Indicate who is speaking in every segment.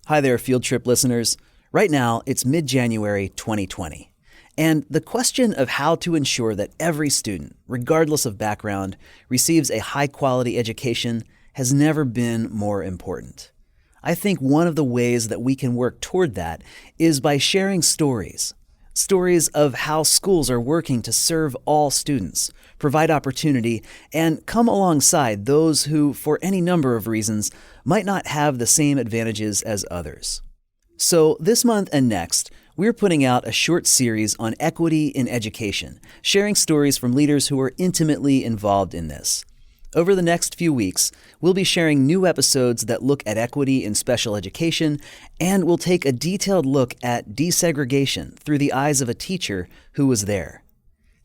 Speaker 1: Hi there, Field Trip listeners. Right now, it's mid-January 2020. And the question of how to ensure that every student, regardless of background, receives a high-quality education has never been more important. I think one of the ways that we can work toward that is by sharing stories. Stories of how schools are working to serve all students, provide opportunity, and come alongside those who, for any number of reasons, might not have the same advantages as others. So this month and next, we're putting out a short series on equity in education, sharing stories from leaders who are intimately involved in this. Over the next few weeks, we'll be sharing new episodes that look at equity in special education, and we'll take a detailed look at desegregation through the eyes of a teacher who was there.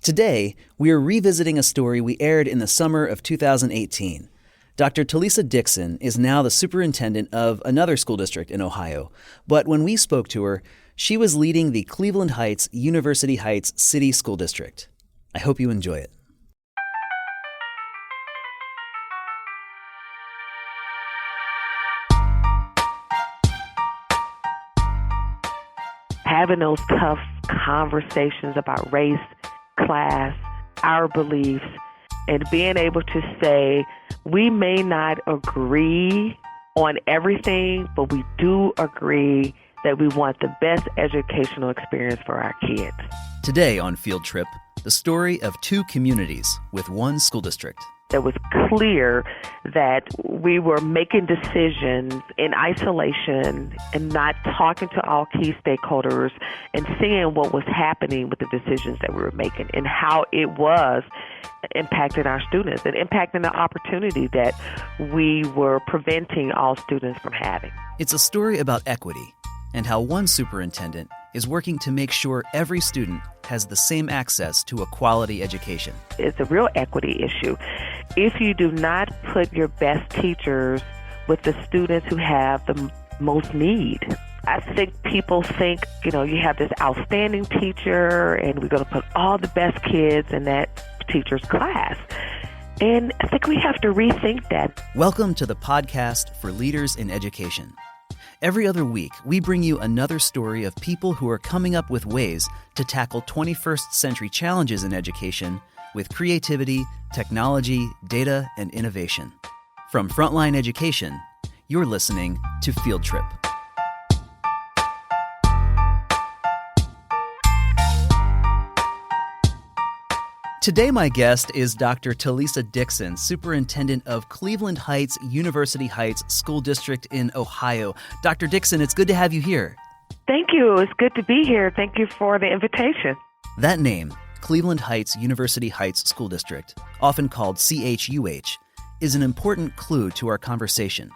Speaker 1: Today, we are revisiting a story we aired in the summer of 2018. Dr. Talisa Dixon is now the superintendent of another school district in Ohio, but when we spoke to her, she was leading the Cleveland Heights University Heights City School District. I hope you enjoy it.
Speaker 2: Having those tough conversations about race, class, our beliefs, and being able to say, we may not agree on everything, but we do agree that we want the best educational experience for our kids.
Speaker 1: Today on Field Trip, the story of two communities with one school district.
Speaker 2: It was clear that we were making decisions in isolation and not talking to all key stakeholders and seeing what was happening with the decisions that we were making and how it was impacting our students and impacting the opportunity that we were preventing all students from having.
Speaker 1: It's a story about equity and how one superintendent is working to make sure every student has the same access to a quality education.
Speaker 2: It's a real equity issue. If you do not put your best teachers with the students who have the most need, I think people think, you have this outstanding teacher and we're going to put all the best kids in that teacher's class. And I think we have to rethink that.
Speaker 1: Welcome to the podcast for leaders in education. Every other week, we bring you another story of people who are coming up with ways to tackle 21st century challenges in education with creativity, technology, data, and innovation. From Frontline Education, you're listening to Field Trip. Today, my guest is Dr. Talisa Dixon, Superintendent of Cleveland Heights University Heights School District in Ohio. Dr. Dixon, it's good to have you here.
Speaker 2: Thank you. It's good to be here. Thank you for the invitation.
Speaker 1: That name, Cleveland Heights University Heights School District, often called CHUH, is an important clue to our conversation.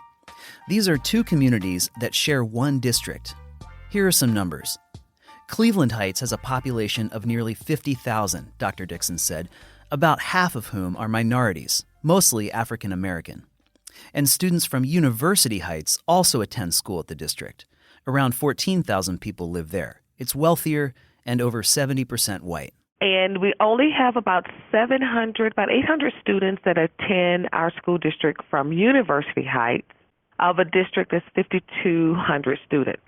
Speaker 1: These are two communities that share one district. Here are some numbers. Cleveland Heights has a population of nearly 50,000, Dr. Dixon said, about half of whom are minorities, mostly African American. And students from University Heights also attend school at the district. Around 14,000 people live there. It's wealthier and over 70% white.
Speaker 2: And we only have about 800 students that attend our school district from University Heights of a district that's 5,200 students.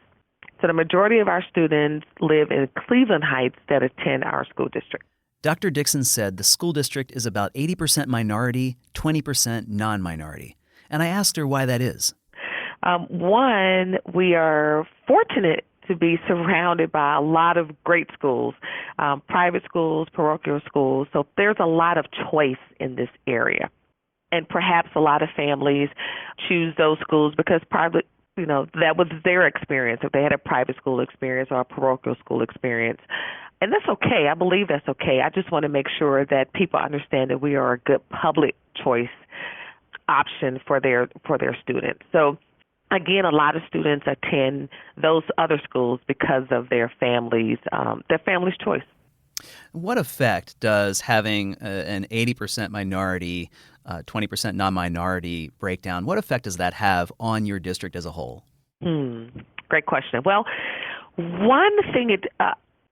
Speaker 2: So the majority of our students live in Cleveland Heights that attend our school district.
Speaker 1: Dr. Dixon said the school district is about 80% minority, 20% non-minority. And I asked her why that is.
Speaker 2: One, we are fortunate to be surrounded by a lot of great schools, private schools, parochial schools. So there's a lot of choice in this area. And perhaps a lot of families choose those schools because that was their experience, if they had a private school experience or a parochial school experience. And that's okay. I believe that's okay. I just want to make sure that people understand that we are a good public choice option for their students. So, again, a lot of students attend those other schools because of their family's choice.
Speaker 1: What effect does having an 80% minority, 20% non-minority breakdown, what effect does that have on your district as a whole?
Speaker 2: Great question. Well, one thing,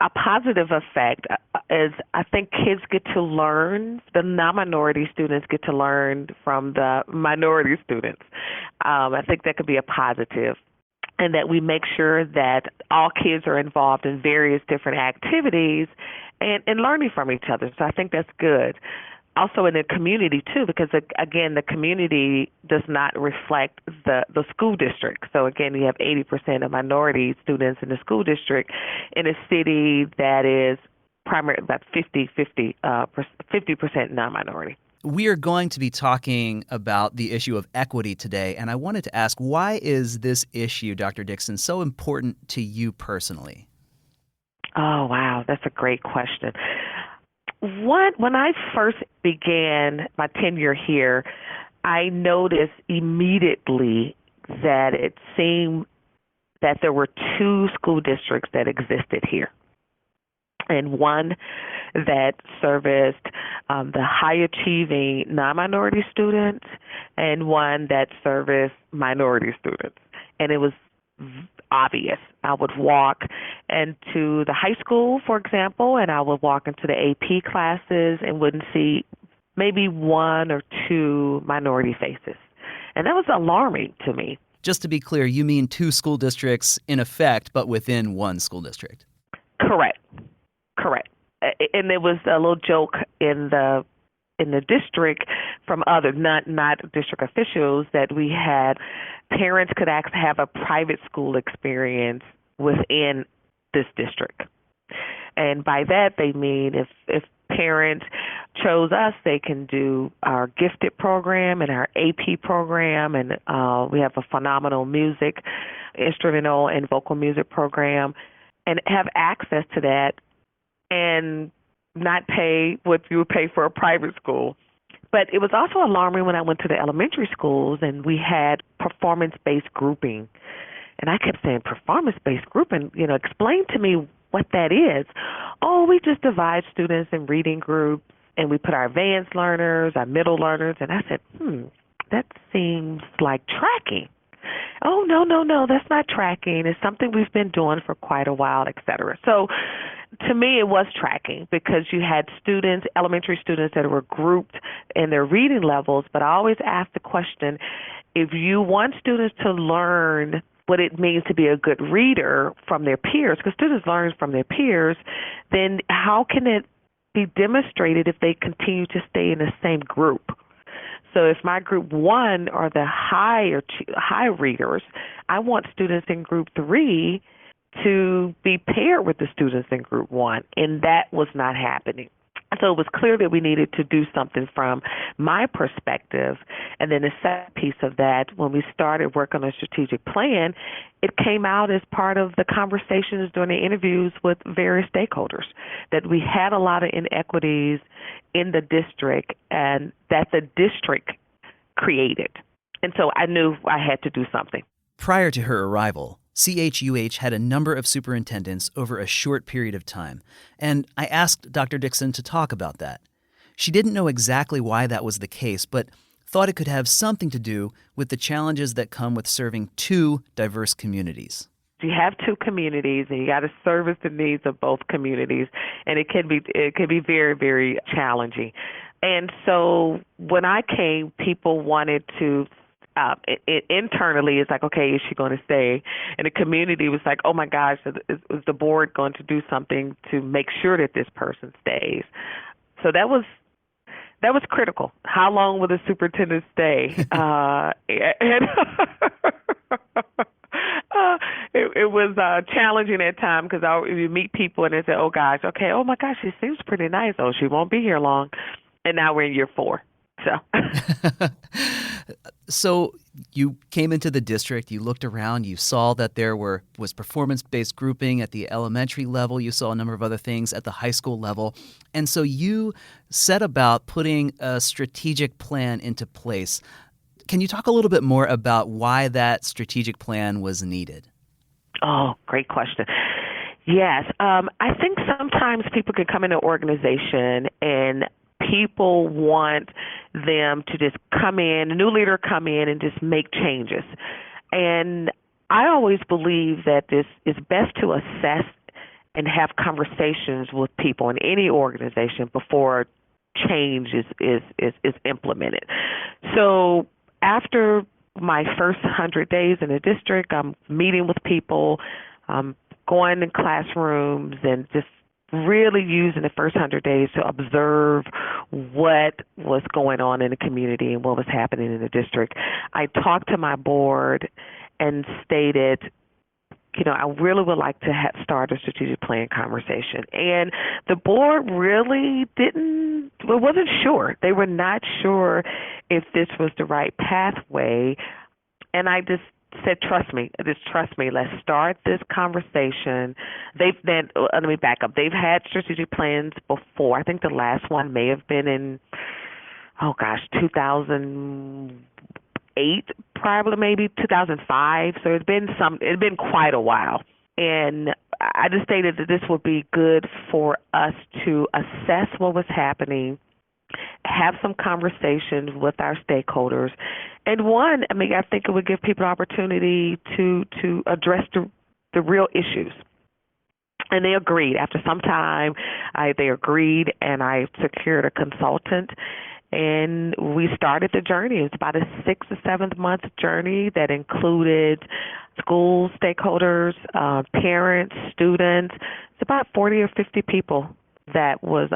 Speaker 2: a positive effect is I think kids get to learn, the non-minority students get to learn from the minority students. I think that could be a positive. and that we make sure that all kids are involved in various different activities and learning from each other. So I think that's good. Also in the community, too, because, again, the community does not reflect the school district. So, again, you have 80% of minority students in the school district in a city that is primarily about 50% non-minority.
Speaker 1: We are going to be talking about the issue of equity today, and I wanted to ask, why is this issue, Dr. Dixon, so important to you personally?
Speaker 2: Oh, wow, that's a great question. When I first began my tenure here, I noticed immediately that it seemed that there were two school districts that existed here, and one that serviced the high-achieving non-minority students and one that serviced minority students. And it was obvious. I would walk into the high school, for example, and I would walk into the AP classes and wouldn't see maybe one or two minority faces. And that was alarming to me.
Speaker 1: Just to be clear, you mean two school districts in effect, but within one school district?
Speaker 2: Correct. And there was a little joke in the district from other not district officials that we had parents could actually have a private school experience within this district. And by that they mean if parents chose us, they can do our gifted program and our AP program, and we have a phenomenal music, instrumental and vocal music program, and have access to that and not pay what you would pay for a private school. But it was also alarming when I went to the elementary schools and we had performance-based grouping. And I kept saying, performance-based grouping, explain to me what that is. Oh, we just divide students in reading groups, and we put our advanced learners, our middle learners. And I said, that seems like tracking. Oh, no, that's not tracking. It's something we've been doing for quite a while, et cetera. So to me, it was tracking because you had students, elementary students that were grouped in their reading levels, but I always ask the question, if you want students to learn what it means to be a good reader from their peers, because students learn from their peers, then how can it be demonstrated if they continue to stay in the same group? So if my group 1 are the high readers, I want students in group 3 to be paired with the students in group 1, and that was not happening. So it was clear that we needed to do something from my perspective. And then the second piece of that, when we started working on a strategic plan, it came out as part of the conversations during the interviews with various stakeholders, that we had a lot of inequities in the district and that the district created. And so I knew I had to do something.
Speaker 1: Prior to her arrival, CHUH had a number of superintendents over a short period of time, and I asked Dr. Dixon to talk about that. She didn't know exactly why that was the case, but thought it could have something to do with the challenges that come with serving two diverse communities.
Speaker 2: You have two communities, and you got to service the needs of both communities, and it can be very, very challenging. And so when I came, people wanted to. Internally, it's like, okay, is she going to stay? And the community was like, oh my gosh, is the board going to do something to make sure that this person stays? So that was critical. How long will the superintendent stay? It was challenging at times because you meet people and they say, oh gosh, okay, oh my gosh, she seems pretty nice. Oh, she won't be here long. And now we're in year 4.
Speaker 1: So you came into the district, you looked around, you saw that there was performance-based grouping at the elementary level, you saw a number of other things at the high school level, and so you set about putting a strategic plan into place. Can you talk a little bit more about why that strategic plan was needed?
Speaker 2: Oh, great question. Yes. I think sometimes people can come into an organization and people want them to just come in, a new leader come in and just make changes. And I always believe that this is best to assess and have conversations with people in any organization before change is implemented. So after my first 100 days in the district, I'm meeting with people, going in classrooms, and just really using the first 100 days to observe what was going on in the community and what was happening in the district. I talked to my board and stated, I really would like to start a strategic plan conversation. And the board really wasn't sure. They were not sure if this was the right pathway. And I just said, trust me, let's start this conversation. Let me back up. They've had strategic plans before. I think the last one may have been in, 2008, probably maybe 2005. So it's been quite a while. And I just stated that this would be good for us to assess what was happening, have some conversations with our stakeholders. And I think it would give people an opportunity to address the real issues. And they agreed. After some time, they agreed, and I secured a consultant. And we started the journey. It was about a 6 or 7 month journey that included school stakeholders, parents, students. It's about 40 or 50 people that was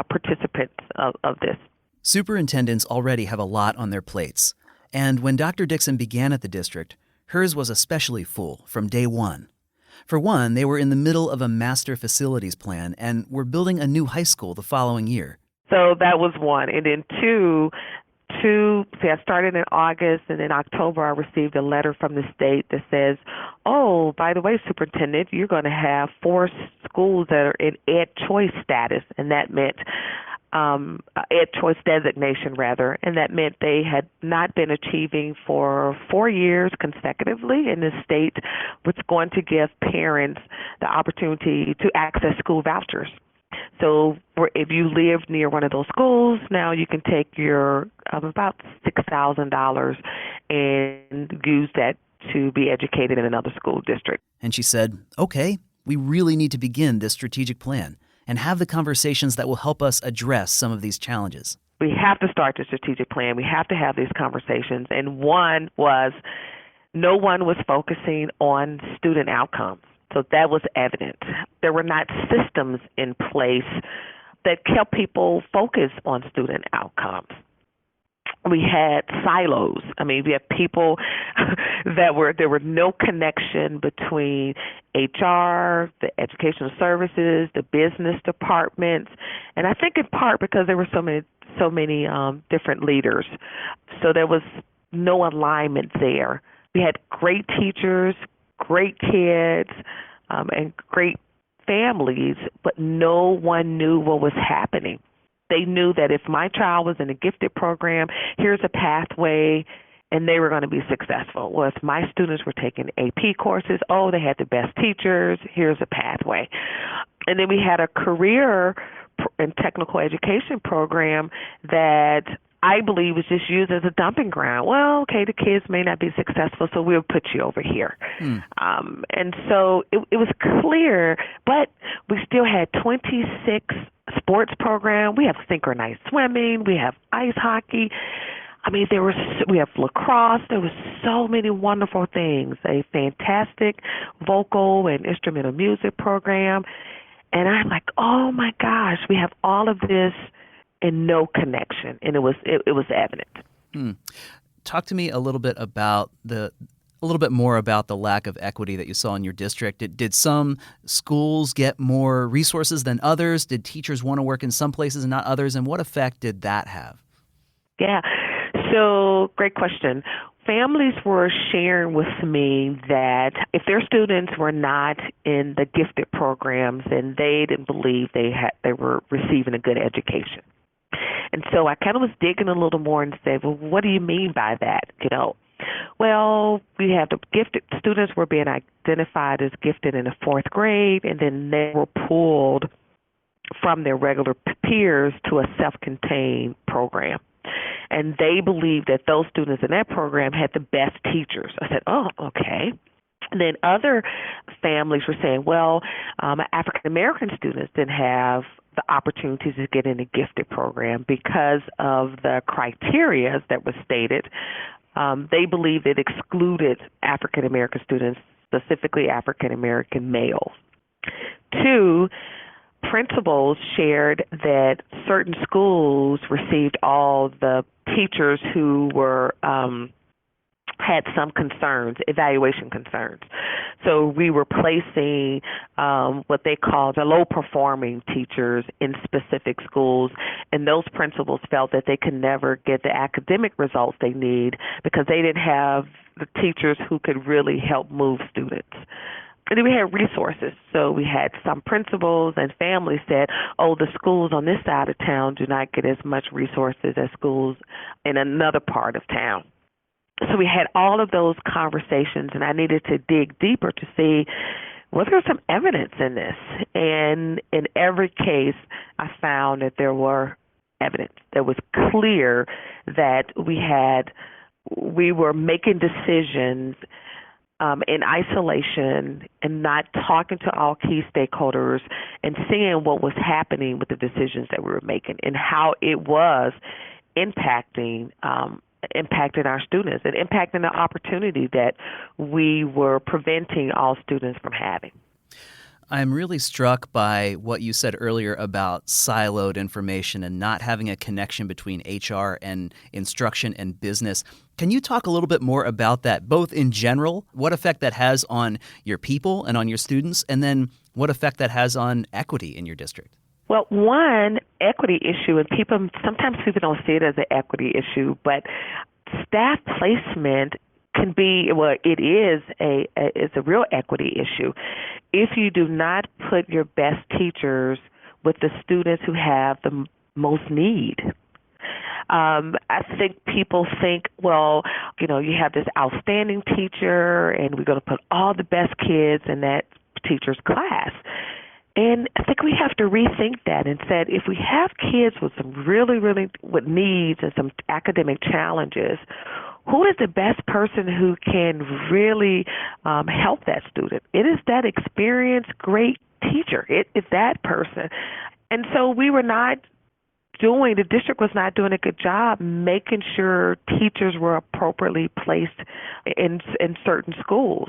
Speaker 2: participants of this.
Speaker 1: Superintendents already have a lot on their plates. And when Dr. Dixon began at the district, hers was especially full from day one. For one, they were in the middle of a master facilities plan and were building a new high school the following year.
Speaker 2: So that was one. And then two, I started in August, and in October I received a letter from the state that says, oh, by the way, Superintendent, you're going to have 4 schools that are in ed choice status. And that meant ed choice designation, rather. And that meant they had not been achieving for 4 years consecutively. And the state was going to give parents the opportunity to access school vouchers. So if you live near one of those schools, now you can take your about $6,000 and use that to be educated in another school district.
Speaker 1: And she said, okay, we really need to begin this strategic plan and have the conversations that will help us address some of these challenges.
Speaker 2: We have to start the strategic plan. We have to have these conversations. And one was no one was focusing on student outcomes. So that was evident. There were not systems in place that kept people focused on student outcomes. We had silos. We had people there were no connection between HR, the educational services, the business departments, and I think in part because there were so many different leaders. So there was no alignment there. We had great teachers, great kids, and great families, but no one knew what was happening. They knew that if my child was in a gifted program, here's a pathway, and they were going to be successful. Well, if my students were taking AP courses, they had the best teachers, here's a pathway. And then we had a career and technical education program that I believe was just used as a dumping ground. Well, okay, the kids may not be successful, so we'll put you over here. And so it was clear, but we still had 26 sports programs. We have synchronized swimming. We have ice hockey. We have lacrosse. There was so many wonderful things. A fantastic vocal and instrumental music program. And I'm like, oh my gosh, we have all of this and no connection, and it was evident.
Speaker 1: Talk to me a little bit more about the lack of equity that you saw in your district. Did some schools get more resources than others? Did teachers want to work in some places and not others? And what effect did that have?
Speaker 2: Yeah, so great question. Families were sharing with me that if their students were not in the gifted programs, then they didn't believe they were receiving a good education. And so I kind of was digging a little more and said, well, what do you mean by that? Well, we have the gifted students were being identified as gifted in the 4th grade, and then they were pulled from their regular peers to a self-contained program. And they believed that those students in that program had the best teachers. I said, oh, okay. And then other families were saying, well, African-American students didn't have the opportunity to get in a gifted program because of the criteria that was stated. They believed it excluded African American students, specifically African American males. 2, principals shared that certain schools received all the teachers who were had some concerns, evaluation concerns. So we were placing what they called the low-performing teachers in specific schools, and those principals felt that they could never get the academic results they need because they didn't have the teachers who could really help move students. And then we had resources. So we had some principals and families said, oh, the schools on this side of town do not get as much resources as schools in another part of town. So we had all of those conversations, and I needed to dig deeper to see, was there some evidence in this? And in every case, I found that there were evidence that was clear that we were making decisions in isolation and not talking to all key stakeholders and seeing what was happening with the decisions that we were making and how it was impacting our students and impacting the opportunity that we were preventing all students from having.
Speaker 1: I'm really struck by what you said earlier about siloed information and not having a connection between HR and instruction and business. Can you talk a little bit more about that, both in general, what effect that has on your people and on your students, and then what effect that has on equity in your district?
Speaker 2: Well, one equity issue, and sometimes people don't see it as an equity issue, but staff placement can be, well, it is it's a real equity issue. If you do not put your best teachers with the students who have the most need, I think people think, well, you have this outstanding teacher, and we're going to put all the best kids in that teacher's class. And I think we have to rethink that and said, if we have kids with some really, really with needs and some academic challenges, who is the best person who can really help that student? It is that experienced, great teacher. It is that person. And so the district was not doing a good job making sure teachers were appropriately placed in certain schools.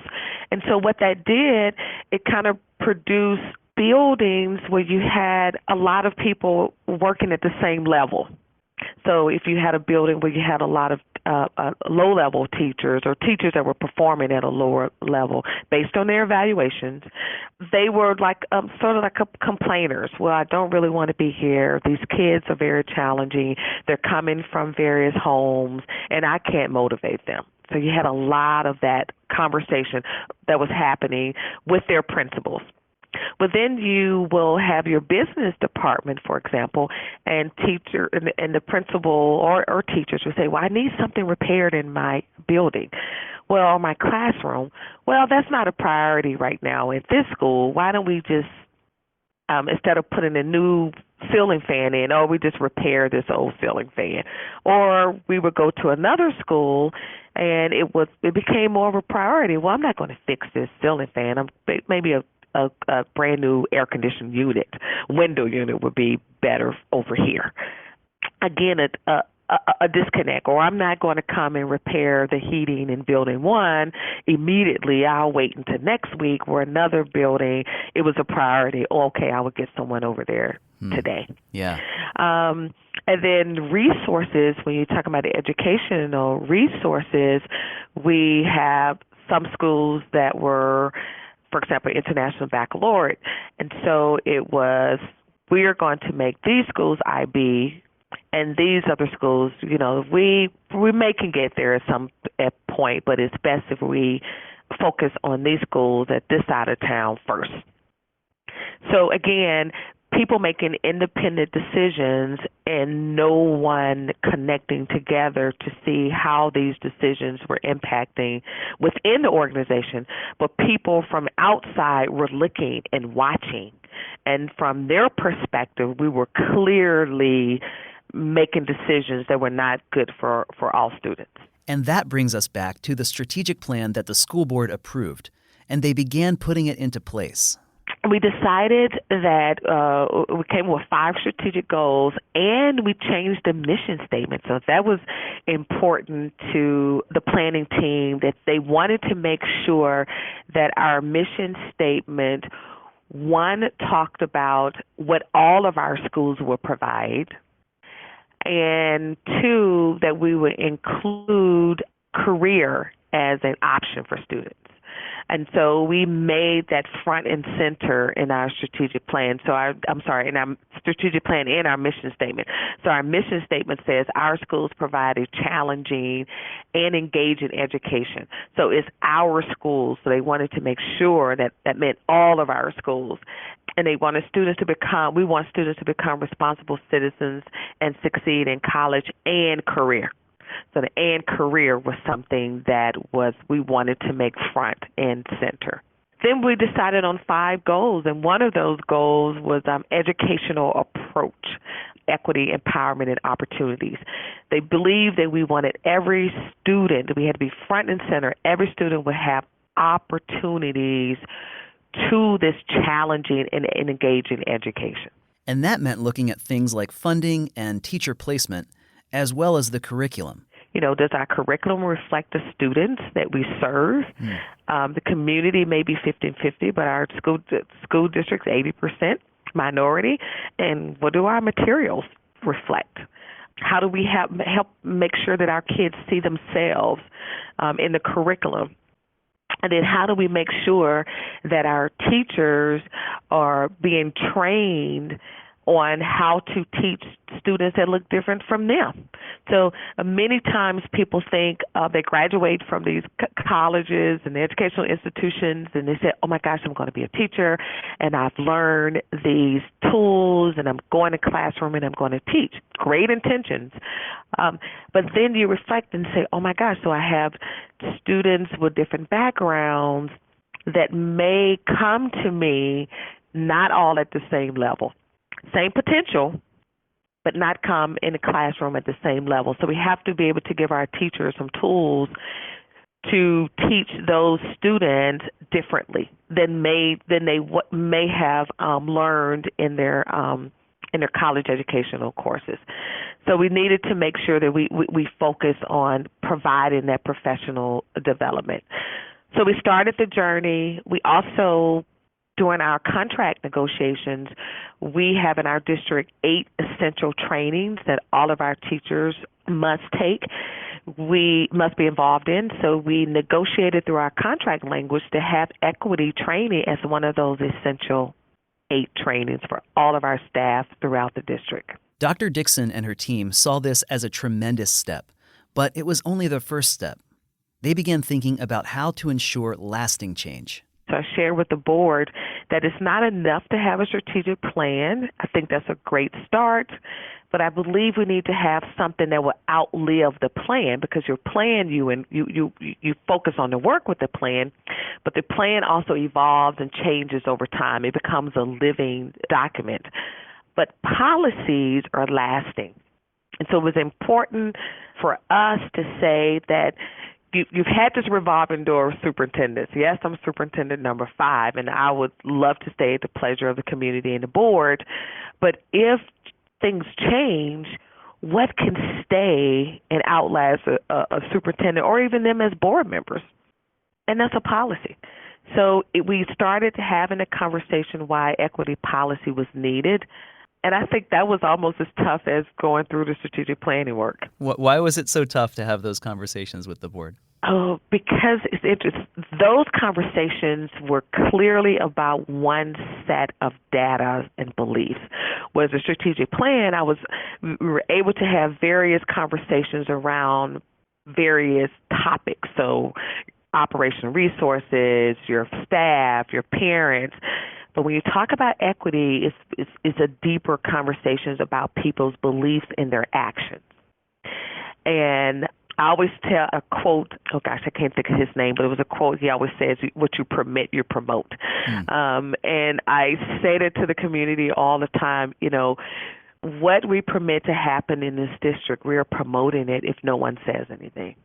Speaker 2: And so what that did, it kind of produced buildings where you had a lot of people working at the same level. So if you had a building where you had a lot of low-level teachers or teachers that were performing at a lower level based on their evaluations, they were sort of like complainers. Well, I don't really want to be here. These kids are very challenging. They're coming from various homes, and I can't motivate them. So you had a lot of that conversation that was happening with their principals. But then you will have your business department, for example, and the principal or teachers will say, well, I need something repaired in my building. Well, my classroom, well, that's not a priority right now at this school. Why don't we just, instead of putting a new ceiling fan in, we just repair this old ceiling fan. Or we would go to another school and it became more of a priority. Well, I'm not going to fix this ceiling fan. Maybe a brand new air conditioned window unit would be better over here. Again, a disconnect, or I'm not going to come and repair the heating in building 1 immediately. I'll wait until next week where another building, it was a priority. Okay, I will get someone over there today.
Speaker 1: Yeah.
Speaker 2: And then resources, when you talk about the educational resources, we have some schools that were, for example, international baccalaureate. And so it was, we're going to make these schools IB and these other schools, we may can get there at some point, but it's best if we focus on these schools at this side of town first. So again, people making independent decisions and no one connecting together to see how these decisions were impacting within the organization, but people from outside were looking and watching. And from their perspective, we were clearly making decisions that were not good for all students.
Speaker 1: And that brings us back to the strategic plan that the school board approved, and they began putting it into place.
Speaker 2: we decided that we came with 5 strategic goals, and we changed the mission statement. So that was important to the planning team, that they wanted to make sure that our mission statement, one, talked about what all of our schools will provide, and 2, that we would include career as an option for students. And so we made that front and center in our strategic plan. In our strategic plan and our mission statement. So our mission statement says our schools provide a challenging and engaging education. So it's our schools. So they wanted to make sure that meant all of our schools. And we want students to become responsible citizens and succeed in college and career. So the and career was something that we wanted to make front and center. Then we decided on 5 goals, and one of those goals was educational approach, equity, empowerment, and opportunities. They believed that we wanted every student, we had to be front and center, every student would have opportunities to this challenging and engaging education.
Speaker 1: And that meant looking at things like funding and teacher placement, as well as the curriculum.
Speaker 2: Does our curriculum reflect the students that we serve? The community may be 50-50, but our school district's 80% minority. And what do our materials reflect? How do we help make sure that our kids see themselves in the curriculum? And then how do we make sure that our teachers are being trained on how to teach students that look different from them? So many times people think they graduate from these colleges and educational institutions, and they say, oh my gosh, I'm going to be a teacher, and I've learned these tools, and I'm going to classroom, and I'm going to teach. Great intentions. But then you reflect and say, oh my gosh, so I have students with different backgrounds that may come to me not all at the same level. Same potential, but not come in the classroom at the same level. So we have to be able to give our teachers some tools to teach those students differently than they may have learned in their college educational courses. So we needed to make sure that we focus on providing that professional development. So we started the journey. We also, during our contract negotiations, we have in our district 8 essential trainings that all of our teachers must take, we must be involved in. So we negotiated through our contract language to have equity training as one of those essential 8 trainings for all of our staff throughout the district.
Speaker 1: Dr. Dixon and her team saw this as a tremendous step, but it was only the first step. They began thinking about how to ensure lasting change.
Speaker 2: So I shared with the board that it's not enough to have a strategic plan. I think that's a great start, but I believe we need to have something that will outlive the plan, because your plan, you focus on the work with the plan, but the plan also evolves and changes over time. It becomes a living document. But policies are lasting. And so it was important for us to say that you've had this revolving door of superintendents. Yes, I'm superintendent number 5, and I would love to stay at the pleasure of the community and the board. But if things change, what can stay and outlast a superintendent or even them as board members? And that's a policy. So we started having a conversation why equity policy was needed. And I think that was almost as tough as going through the strategic planning work.
Speaker 1: Why was it so tough to have those conversations with the board?
Speaker 2: Oh, because those conversations were clearly about one set of data and beliefs. Whereas a strategic plan, we were able to have various conversations around various topics. So operational resources, your staff, your parents. But when you talk about equity, it's a deeper conversations about people's beliefs and their actions. And I always tell a quote, oh gosh, I can't think of his name, but it was a quote he always says, what you permit, you promote. And I say that to the community all the time, what we permit to happen in this district, we are promoting it if no one says anything.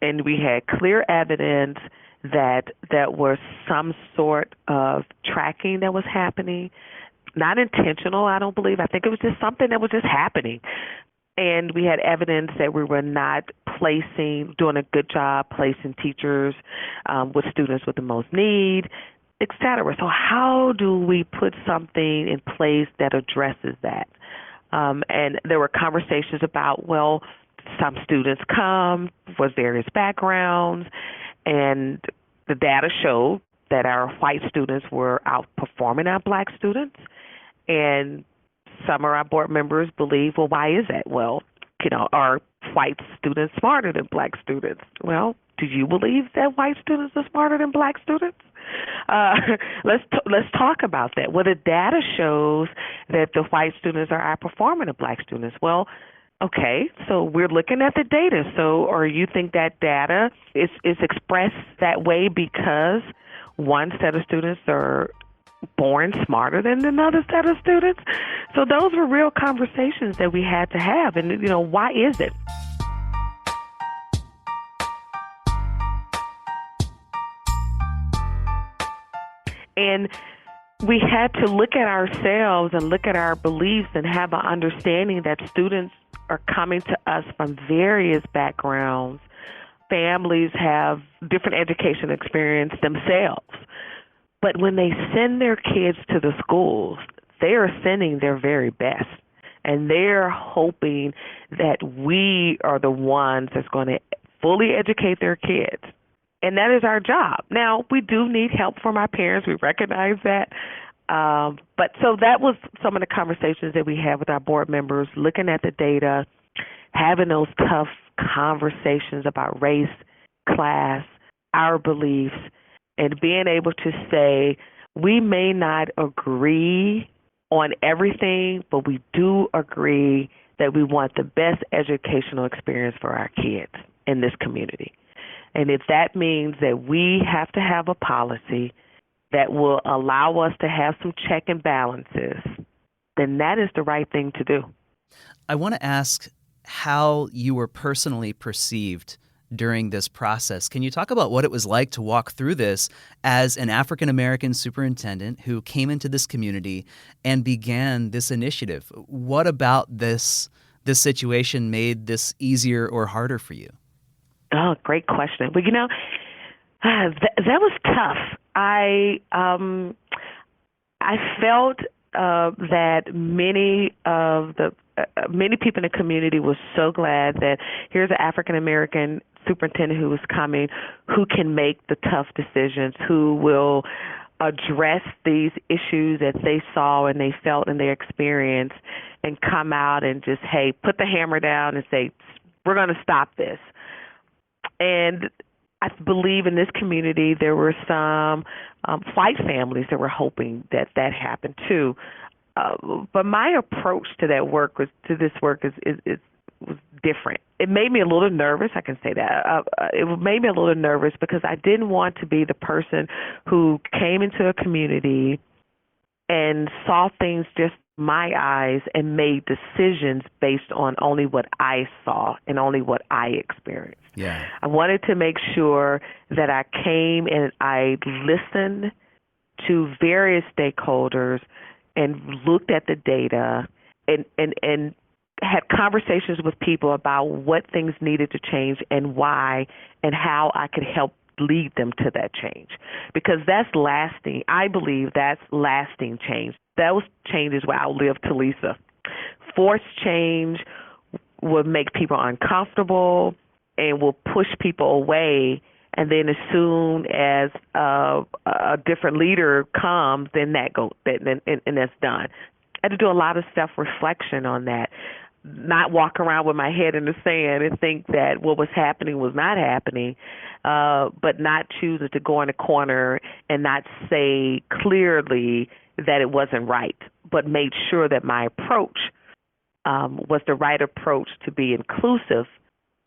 Speaker 2: And we had clear evidence that there was some sort of tracking that was happening. Not intentional, I don't believe. I think it was just something that was just happening. And we had evidence that we were not doing a good job placing teachers with students with the most need, et cetera. So how do we put something in place that addresses that? And there were conversations about, well, some students come with various backgrounds, and the data showed that our white students were outperforming our black students. And some of our board members believe, well, why is that? Well, are white students smarter than black students? Well, do you believe that white students are smarter than black students? Let's talk about that. Well, the data shows that the white students are outperforming the black students. Well, okay, so we're looking at the data. So, or you think that data is expressed that way because one set of students are born smarter than another set of students? So those were real conversations that we had to have. And, why is it? And we had to look at ourselves and look at our beliefs and have an understanding that students are coming to us from various backgrounds. Families have different education experience themselves. But when they send their kids to the schools, they are sending their very best. And they're hoping that we are the ones that's going to fully educate their kids. And that is our job. Now, we do need help from our parents. We recognize that. But so that was some of the conversations that we had with our board members, looking at the data, having those tough conversations about race, class, our beliefs, and being able to say, we may not agree on everything, but we do agree that we want the best educational experience for our kids in this community. And if that means that we have to have a policy that will allow us to have some check and balances, then that is the right thing to do.
Speaker 1: I want to ask how you were personally perceived during this process. Can you talk about what it was like to walk through this as an African-American superintendent who came into this community and began this initiative? What about this situation made this easier or harder for you?
Speaker 2: Oh, great question. Well, that was tough. I felt that many people in the community were so glad that here's an African-American superintendent who was coming, who can make the tough decisions, who will address these issues that they saw and they felt and they experienced, and come out and just, hey, put the hammer down and say, we're going to stop this. And I believe in this community there were some white families that were hoping that happened too. But my approach to this work was different. It made me a little nervous. I can say that. It made me a little nervous because I didn't want to be the person who came into a community and saw things just my eyes and made decisions based on only what I saw and only what I experienced.
Speaker 1: Yeah. I
Speaker 2: wanted to make sure that I came and I listened to various stakeholders and looked at the data and had conversations with people about what things needed to change and why and how I could help lead them to that change. Because that's lasting. I believe that's lasting change. Those changes will outlive Talisa. Forced change will make people uncomfortable and will push people away. And then as soon as a different leader comes, then and that's done. I had to do a lot of self-reflection on that. Not walk around with my head in the sand and think that what was happening was not happening, but not choosing to go in a corner and not say clearly that it wasn't right, but made sure that my approach was the right approach to be inclusive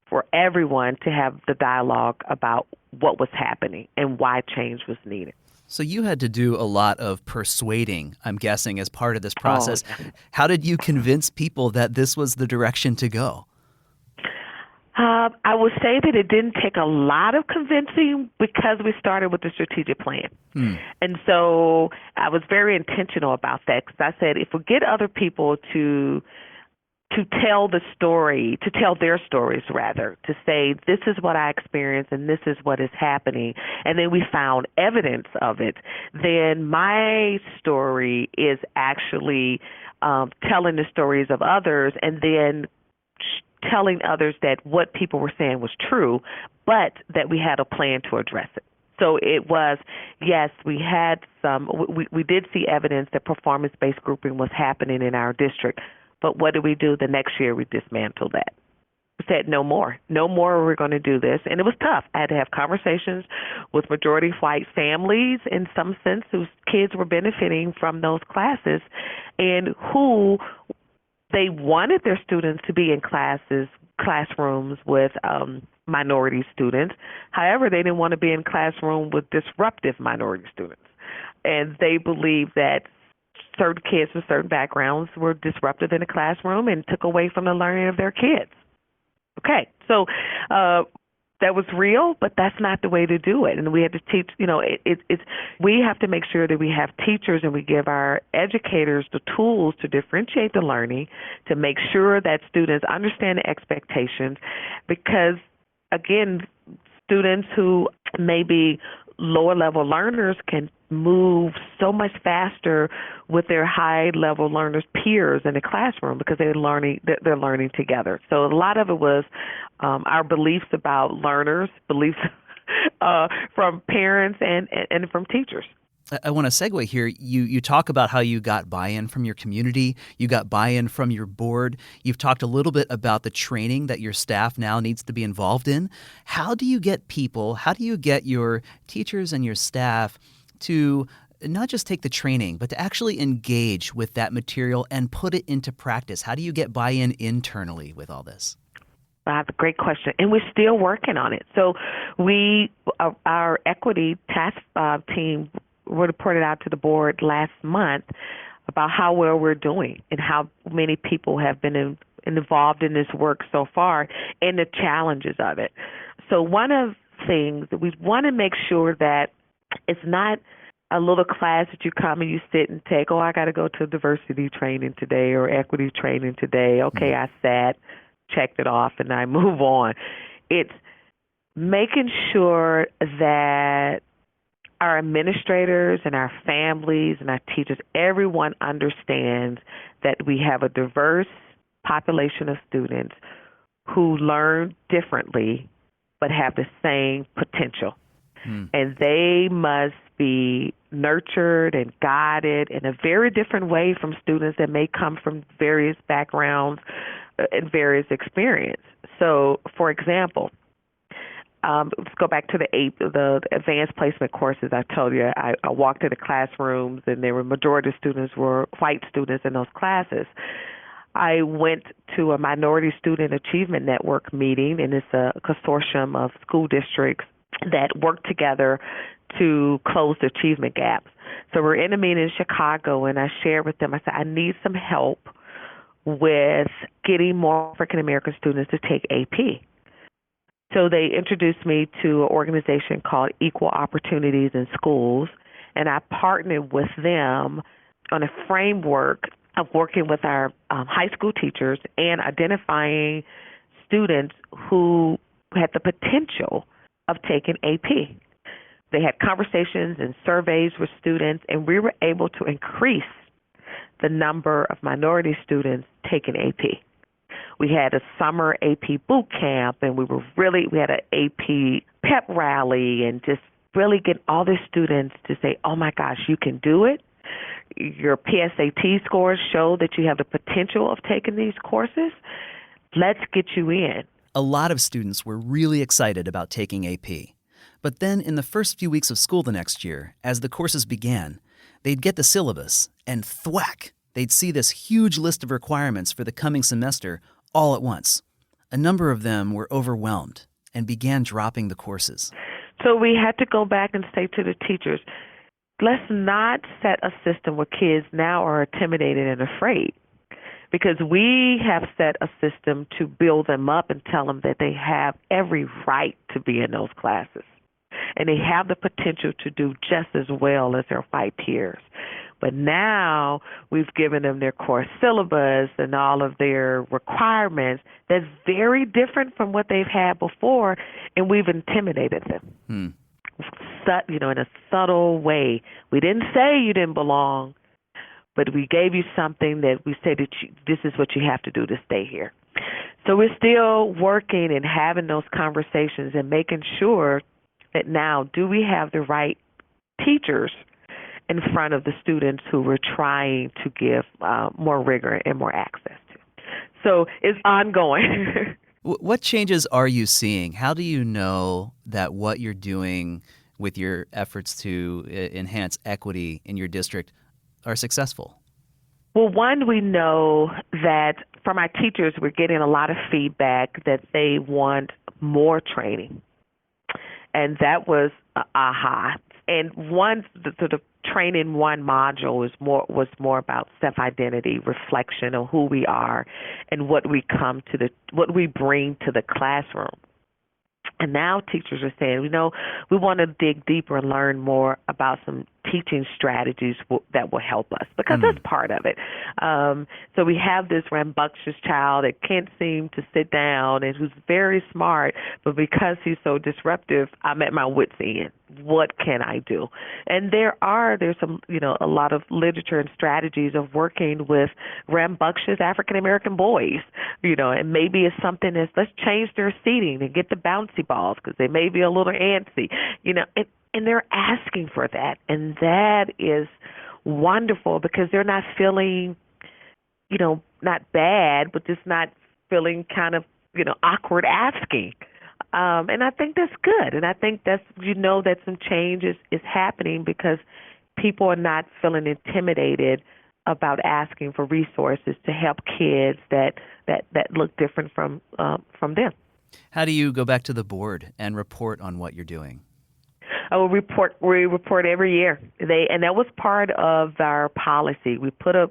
Speaker 2: for everyone to have the dialogue about what was happening and why change was needed.
Speaker 1: So you had to do a lot of persuading, I'm guessing, as part of this process. Oh, yeah. How did you convince people that this was the direction to go?
Speaker 2: I would say that it didn't take a lot of convincing because we started with the strategic plan. And so I was very intentional about that because I said if we get other people to tell the story, to tell their stories rather, to say this is what I experienced and this is what is happening, and then we found evidence of it, then my story is actually telling the stories of others and then telling others that what people were saying was true, but that we had a plan to address it. So it was, yes, we did see evidence that performance-based grouping was happening in our district. But what did we do? The next year we dismantled that. We said no more. No more we're going to do this. And it was tough. I had to have conversations with majority white families in some sense whose kids were benefiting from those classes and who they wanted their students to be in classrooms with minority students. However, they didn't want to be in classroom with disruptive minority students. And they believed that certain kids with certain backgrounds were disruptive in the classroom and took away from the learning of their kids. Okay, so that was real, but that's not the way to do it. And we had to teach, we have to make sure that we have teachers and we give our educators the tools to differentiate the learning, to make sure that students understand the expectations, because, again, students who may be lower-level learners can move so much faster with their high-level learners peers in the classroom because they're learning together. So a lot of it was our beliefs about learners, beliefs from parents and from teachers.
Speaker 1: I want to segue here. You talk about how you got buy-in from your community. You got buy-in from your board. You've talked a little bit about the training that your staff now needs to be involved in. How do you get your teachers and your staff to not just take the training, but to actually engage with that material and put it into practice? How do you get buy-in internally with all this?
Speaker 2: That's a great question, and we're still working on it. So our equity task team reported out to the board last month about how well we're doing and how many people have been involved in this work so far and the challenges of it. So one of the things that we want to make sure that it's not a little class that you come and you sit and take, I got to go to diversity training today or equity training today. Okay, I sat, checked it off, and I move on. It's making sure that our administrators and our families and our teachers, everyone understands that we have a diverse population of students who learn differently but have the same potential. And they must be nurtured and guided in a very different way from students that may come from various backgrounds and various experience. So, for example, let's go back to the advanced placement courses. I told you I walked into classrooms and there were majority of students were white students in those classes. I went to a Minority Student Achievement Network meeting, and it's a consortium of school districts that work together to close the achievement gaps. So we're in a meeting in Chicago, and I shared with them, I said, I need some help with getting more African-American students to take AP. So they introduced me to an organization called Equal Opportunities in Schools, and I partnered with them on a framework of working with our high school teachers and identifying students who had the potential of taking AP. They had conversations and surveys with students, and we were able to increase the number of minority students taking AP. We had a summer AP boot camp, and we had an AP pep rally, and just really get all the students to say, oh my gosh, you can do it. Your PSAT scores show that you have the potential of taking these courses. Let's get you in.
Speaker 1: A lot of students were really excited about taking AP. But then in the first few weeks of school the next year, as the courses began, they'd get the syllabus, and thwack, they'd see this huge list of requirements for the coming semester all at once. A number of them were overwhelmed and began dropping the courses.
Speaker 2: So we had to go back and say to the teachers, let's not set a system where kids now are intimidated and afraid. because we have set a system to build them up and tell them that they have every right to be in those classes. And they have the potential to do just as well as their white peers. But now we've given them their core syllabus and all of their requirements that's very different from what they've had before, and we've intimidated them. In a subtle way. We didn't say you didn't belong, but we gave you something that we said that this is what you have to do to stay here. So we're still working and having those conversations and making sure that now, do we have the right teachers in front of the students who we're trying to give more rigor and more access to? So it's ongoing.
Speaker 1: What changes are you seeing? How do you know that what you're doing with your efforts to enhance equity in your district are successful?
Speaker 2: Well, one, we know that from our teachers, we're getting a lot of feedback that they want more training. And that was aha. And the training one module was more about self-identity, reflection of who we are and what we bring to the classroom. And now teachers are saying, we want to dig deeper and learn more about some teaching strategies that will help us, because that's part of it. So we have this rambunctious child that can't seem to sit down and who's very smart, but because he's so disruptive, I'm at my wit's end. What can I do? And there's some, a lot of literature and strategies of working with rambunctious African American boys, and maybe it's something that's, let's change their seating and get the bouncy balls because they may be a little antsy, and they're asking for that. And that is wonderful because they're not feeling, not bad, but just not feeling kind of, awkward asking. And I think that's good. And I think that's, that some change is happening because people are not feeling intimidated about asking for resources to help kids that look different from them.
Speaker 1: How do you go back to the board and report on what you're doing?
Speaker 2: We report every year. And that was part of our policy. We put a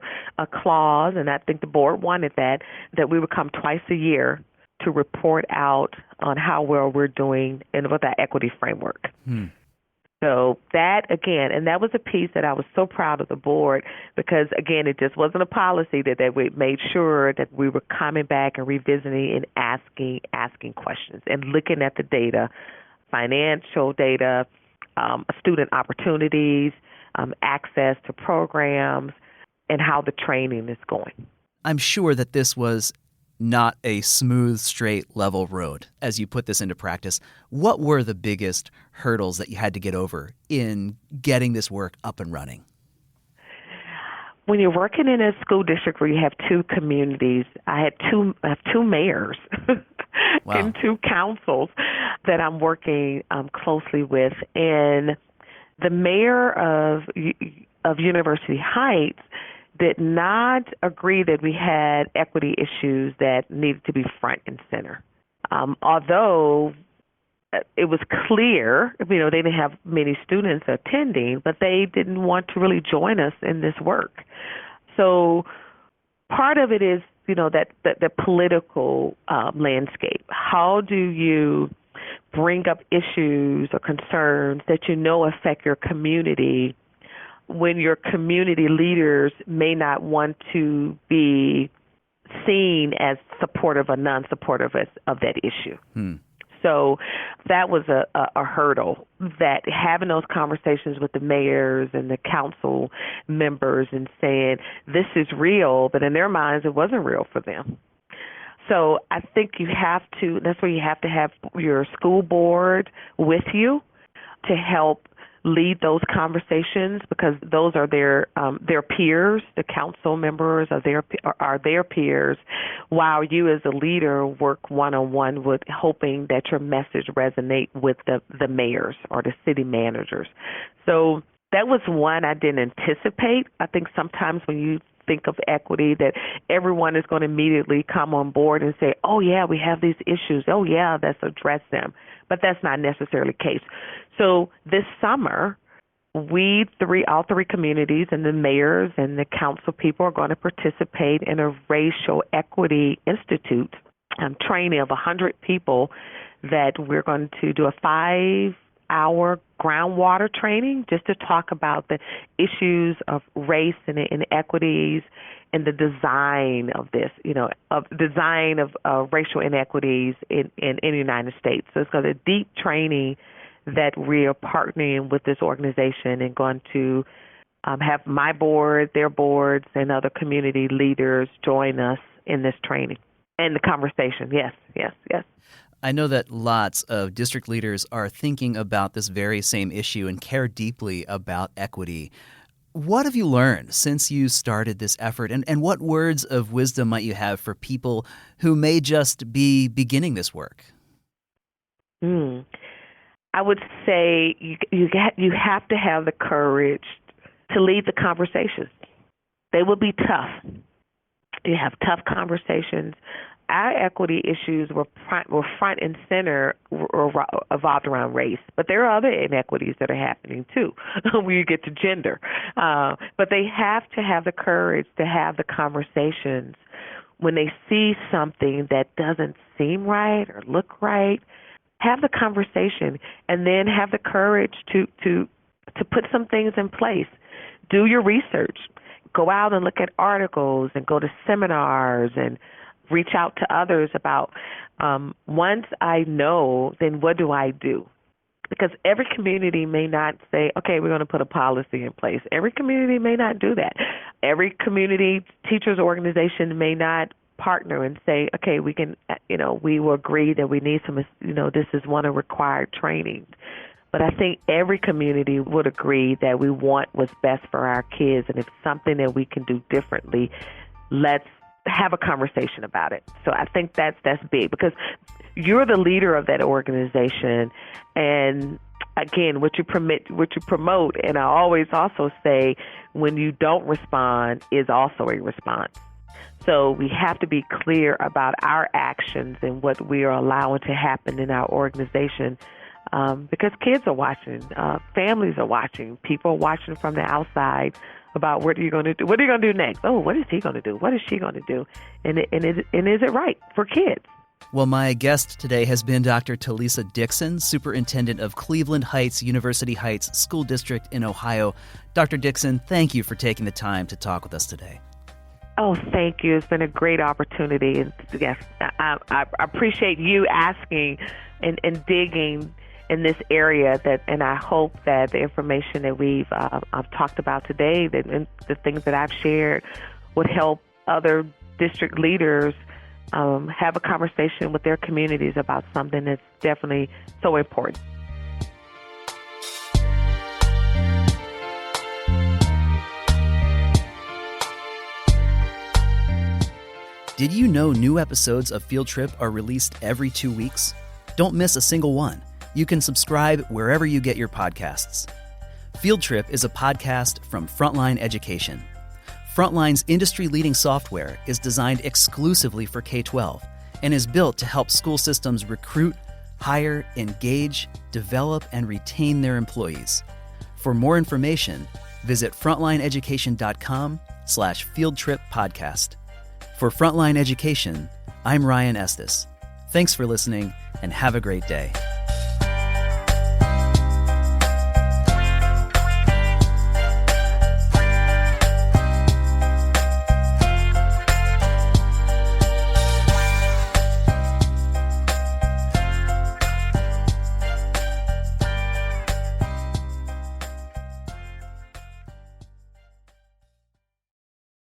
Speaker 2: clause, and I think the board wanted that we would come twice a year to report out on how well we're doing and with our equity framework. So that, again, and that was a piece that I was so proud of the board because, again, it just wasn't a policy that we made sure that we were coming back and revisiting and asking questions and looking at the data, financial data, student opportunities, access to programs, and how the training is going.
Speaker 1: I'm sure that this was not a smooth, straight, level road as you put this into practice. What were the biggest hurdles that you had to get over in getting this work up and running?
Speaker 2: When you're working in a school district where you have two communities, I have two mayors
Speaker 1: Wow.
Speaker 2: and two councils that I'm working closely with. And the mayor of University Heights did not agree that we had equity issues that needed to be front and center. Although it was clear, they didn't have many students attending, but they didn't want to really join us in this work. So part of it is, that the political landscape. How do you bring up issues or concerns that affect your community when your community leaders may not want to be seen as supportive or non-supportive of that issue? So that was a hurdle, that having those conversations with the mayors and the council members and saying, this is real, but in their minds it wasn't real for them. So I think that's where you have to have your school board with you to help lead those conversations, because those are their peers. The council members are their peers, while you as a leader work one-on-one with hoping that your message resonate with the mayors or the city managers. So that was one I didn't anticipate. I think sometimes when you think of equity, that everyone is going to immediately come on board and say, oh, yeah, we have these issues. Oh, yeah, let's address them. But that's not necessarily the case. So this summer, all three communities and the mayors and the council people are going to participate in a racial equity institute training of 100 people that we're going to do a 5-hour groundwater training just to talk about the issues of race and inequities and the design of this, of design of racial inequities in the United States. So it's got a deep training that we are partnering with this organization and going to have my board, their boards, and other community leaders join us in this training and the conversation. Yes.
Speaker 1: I know that lots of district leaders are thinking about this very same issue and care deeply about equity. What have you learned since you started this effort, and what words of wisdom might you have for people who may just be beginning this work?
Speaker 2: I would say you have to have the courage to lead the conversations. They will be tough. You have tough conversations. Our equity issues were front and center, evolved around race. But there are other inequities that are happening, too, when you get to gender. But they have to have the courage to have the conversations when they see something that doesn't seem right or look right. Have the conversation and then have the courage to put some things in place. Do your research. Go out and look at articles and go to seminars and reach out to others about once I know, then what do I do? Because every community may not say, okay, we're going to put a policy in place. Every community may not do that. Every community teachers organization may not partner and say, okay, we can, we will agree that we need some, this is one of required trainings. But I think every community would agree that we want what's best for our kids, and if something that we can do differently, let's have a conversation about it. So I think that's big, because you're the leader of that organization, and again, what you promote, and I always also say, when you don't respond is also a response. So we have to be clear about our actions and what we are allowing to happen in our organization, because kids are watching, families are watching, people are watching from the outside about what are you going to do? What are you going to do next? Oh, what is he going to do? What is she going to do? And is it right for kids?
Speaker 1: Well, my guest today has been Dr. Talisa Dixon, Superintendent of Cleveland Heights University Heights School District in Ohio. Dr. Dixon, thank you for taking the time to talk with us today.
Speaker 2: Oh, thank you. It's been a great opportunity. And yes, I appreciate you asking and digging in this area, and I hope that the information that I've talked about today, and the things that I've shared, would help other district leaders have a conversation with their communities about something that's definitely so important.
Speaker 1: Did you know new episodes of Field Trip are released every 2 weeks? Don't miss a single one. You can subscribe wherever you get your podcasts. Field Trip is a podcast from Frontline Education. Frontline's industry-leading software is designed exclusively for K-12 and is built to help school systems recruit, hire, engage, develop, and retain their employees. For more information, visit frontlineeducation.com/fieldtrippodcast. For Frontline Education, I'm Ryan Estes. Thanks for listening, and have a great day.